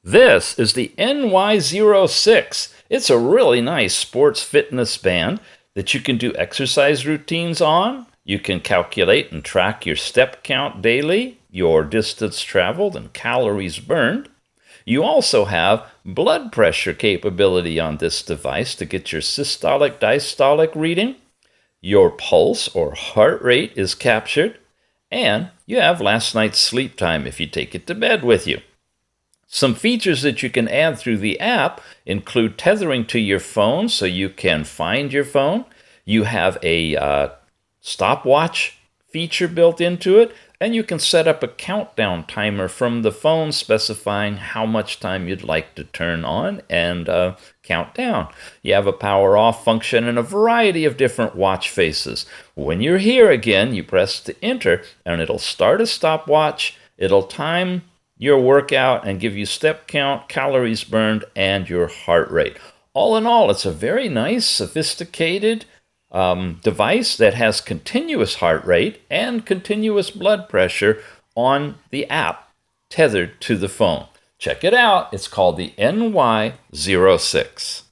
This is the NY06. It's a really nice sports fitness band that you can do exercise routines on. You can calculate and track your step count daily, your distance traveled, and calories burned. You also have blood pressure capability on this device to get your systolic diastolic reading. Your pulse or heart rate is captured, and you have last night's sleep time if you take it to bed with you. Some features that you can add through the app include tethering to your phone so you can find your phone. You have a stopwatch feature built into it, and you can set up a countdown timer from the phone specifying how much time you'd like to turn on and count down. You have a power off function and a variety of different watch faces. When you're here again, you press the enter and it'll start a stopwatch. It'll time your workout and give you step count, calories burned, and your heart rate. All in all, it's a very nice, sophisticated device that has continuous heart rate and continuous blood pressure on the app tethered to the phone. Check it out. It's called the NY06.